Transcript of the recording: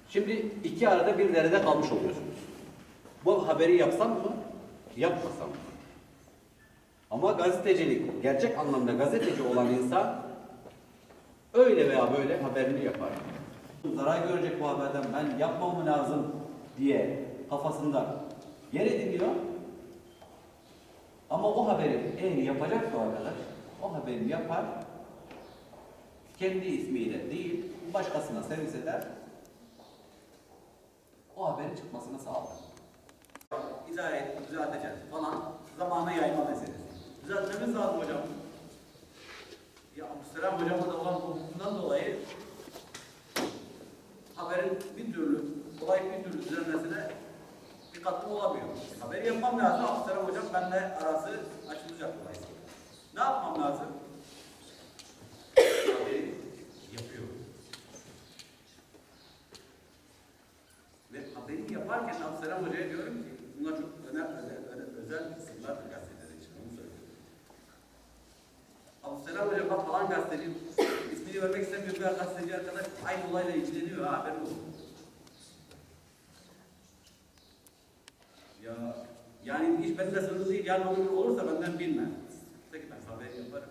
Şimdi iki arada bir derede kalmış oluyorsunuz. Bu haberi yapsam mı, yapmasam mı? Ama gazetecilik, gerçek anlamda gazeteci olan insan öyle veya böyle haberini yapar. Zarar görecek bu haberden, ben yapmam lazım diye kafasında yer ediniyor. Ama o haberi eğer yapacaksa o arkadaş, o haberi yapar, kendi ismiyle değil, başkasına servis eder, o haberin çıkmasını sağlar. İdare et, düzelteceğiz falan, zamana yayma meselesi. Düzeltmemiz lazım hocam. Ya Abdüsselam hocama da olan hukukundan dolayı haberin bir türlü, olay bir türlü düzenlemesine bir katkı olamıyor. Haberi yapmam lazım, Abdüsselam hocam benimle arası açılacak dolayısıyla. Ne yapmam lazım? Haberi yapıyor. Ve haberi yaparken Abdüsselam hocaya diyorum ki, bunlar çok özel kısımlardır gazeteler için, onu söylüyorum. Abdüsselam hocam bak falan gazeteci, ismini vermek istemiyor bir gazeteci arkadaş, aynı olayla ilgileniyor, haberin olur. Ya, yani iş bende sınırlı değil, yarın olursa benden bilme. Peki ben haberi yaparım.